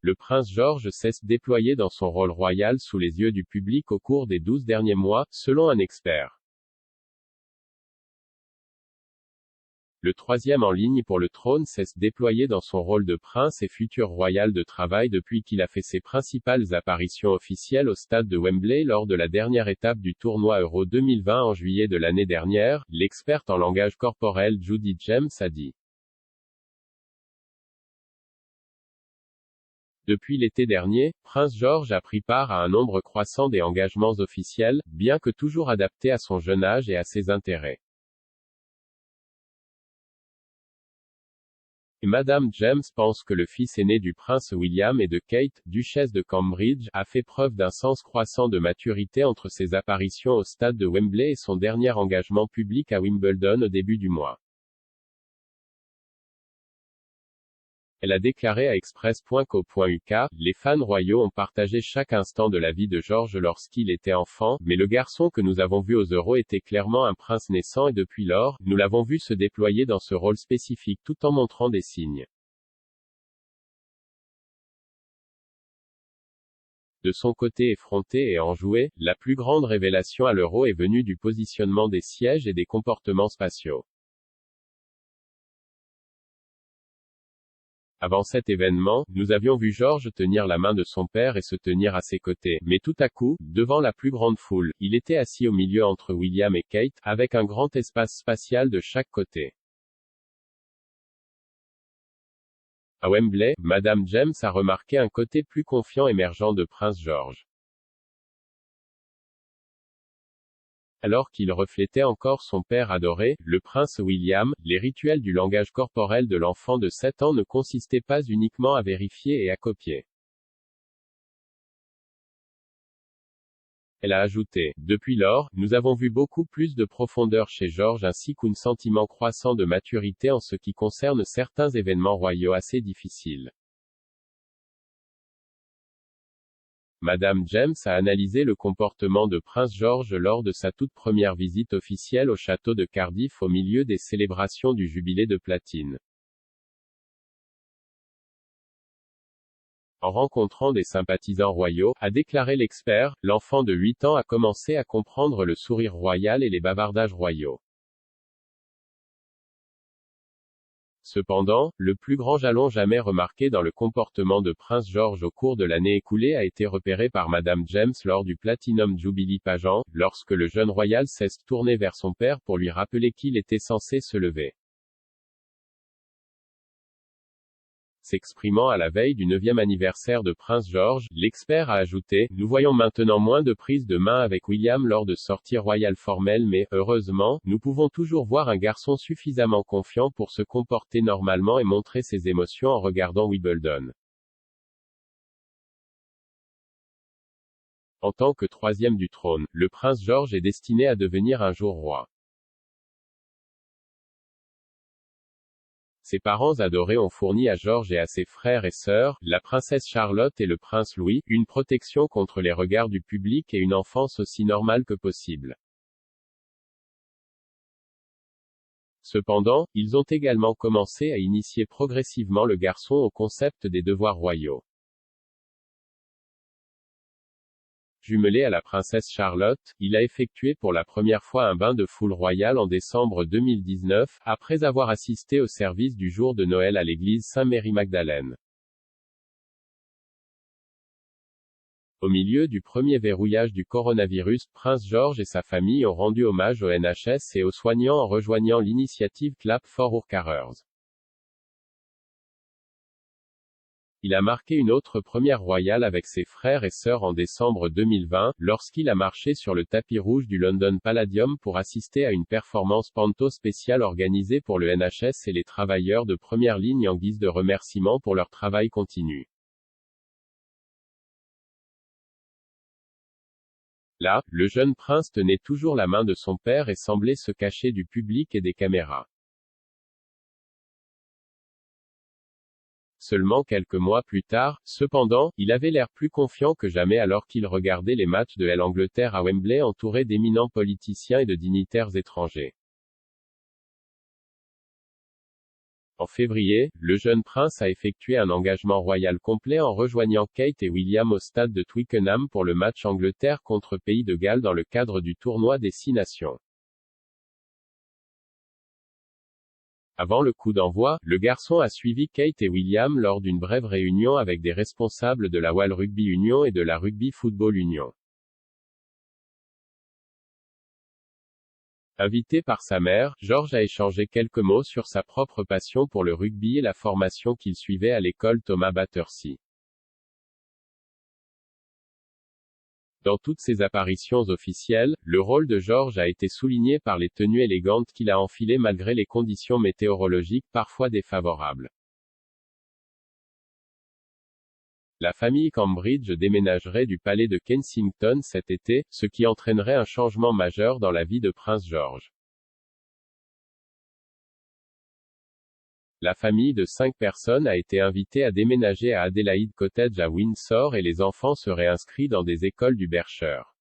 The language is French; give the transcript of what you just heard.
le prince George s'est déployé dans son rôle royal sous les yeux du public au cours des 12 derniers mois, selon un expert. Le troisième en ligne pour le trône s'est déployé dans son rôle de prince et futur royal de travail depuis qu'il a fait ses principales apparitions officielles au stade de Wembley lors de la dernière étape du tournoi Euro 2020 en juillet de l'année dernière, l'experte en langage corporel Judy James a dit. Depuis l'été dernier, Prince George a pris part à un nombre croissant des engagements officiels, bien que toujours adaptés à son jeune âge et à ses intérêts. Et Madame James pense que le fils aîné du prince William et de Kate, duchesse de Cambridge, a fait preuve d'un sens croissant de maturité entre ses apparitions au stade de Wembley et son dernier engagement public à Wimbledon au début du mois. Elle a déclaré à Express.co.uk, les fans royaux ont partagé chaque instant de la vie de George lorsqu'il était enfant, mais le garçon que nous avons vu aux Euros était clairement un prince naissant et depuis lors, nous l'avons vu se déployer dans ce rôle spécifique tout en montrant des signes. De son côté effronté et enjoué, la plus grande révélation à l'Euro est venue du positionnement des sièges et des comportements spatiaux. Avant cet événement, nous avions vu George tenir la main de son père et se tenir à ses côtés, mais tout à coup, devant la plus grande foule, il était assis au milieu entre William et Kate, avec un grand espace spatial de chaque côté. À Wembley, Madame James a remarqué un côté plus confiant émergeant de Prince George. Alors qu'il reflétait encore son père adoré, le prince William, les rituels du langage corporel de l'enfant de 7 ans ne consistaient pas uniquement à vérifier et à copier. Elle a ajouté, depuis lors, nous avons vu beaucoup plus de profondeur chez George ainsi qu'un sentiment croissant de maturité en ce qui concerne certains événements royaux assez difficiles. Madame James a analysé le comportement de Prince George lors de sa toute première visite officielle au château de Cardiff au milieu des célébrations du jubilé de platine. En rencontrant des sympathisants royaux, a déclaré l'expert, l'enfant de 8 ans a commencé à comprendre le sourire royal et les bavardages royaux. Cependant, le plus grand jalon jamais remarqué dans le comportement de Prince George au cours de l'année écoulée a été repéré par Madame James lors du Platinum Jubilee Pageant, lorsque le jeune royal s'est tourné vers son père pour lui rappeler qu'il était censé se lever. S'exprimant à la veille du 9e anniversaire de Prince George, l'expert a ajouté, nous voyons maintenant moins de prises de main avec William lors de sorties royales formelles mais, heureusement, nous pouvons toujours voir un garçon suffisamment confiant pour se comporter normalement et montrer ses émotions en regardant Wimbledon. En tant que troisième du trône, le prince George est destiné à devenir un jour roi. Ses parents adorés ont fourni à George et à ses frères et sœurs, la princesse Charlotte et le prince Louis, une protection contre les regards du public et une enfance aussi normale que possible. Cependant, ils ont également commencé à initier progressivement le garçon au concept des devoirs royaux. Jumelé à la princesse Charlotte, il a effectué pour la première fois un bain de foule royal en décembre 2019, après avoir assisté au service du jour de Noël à l'église Saint-Mary-Magdalène. Au milieu du premier verrouillage du coronavirus, Prince George et sa famille ont rendu hommage au NHS et aux soignants en rejoignant l'initiative Clap for Our Carers. Il a marqué une autre première royale avec ses frères et sœurs en décembre 2020, lorsqu'il a marché sur le tapis rouge du London Palladium pour assister à une performance panto spéciale organisée pour le NHS et les travailleurs de première ligne en guise de remerciement pour leur travail continu. Là, le jeune prince tenait toujours la main de son père et semblait se cacher du public et des caméras. Seulement quelques mois plus tard, cependant, il avait l'air plus confiant que jamais alors qu'il regardait les matchs de l'Angleterre à Wembley entouré d'éminents politiciens et de dignitaires étrangers. En février, le jeune prince a effectué un engagement royal complet en rejoignant Kate et William au stade de Twickenham pour le match Angleterre contre Pays de Galles dans le cadre du tournoi des 6 nations. Avant le coup d'envoi, le garçon a suivi Kate et William lors d'une brève réunion avec des responsables de la World Rugby Union et de la Rugby Football Union. Invité par sa mère, George a échangé quelques mots sur sa propre passion pour le rugby et la formation qu'il suivait à l'école Thomas Battersea. Dans toutes ses apparitions officielles, le rôle de George a été souligné par les tenues élégantes qu'il a enfilées malgré les conditions météorologiques parfois défavorables. La famille Cambridge déménagerait du palais de Kensington cet été, ce qui entraînerait un changement majeur dans la vie de Prince George. La famille de 5 personnes a été invitée à déménager à Adelaide Cottage à Windsor et les enfants seraient inscrits dans des écoles du Berkshire.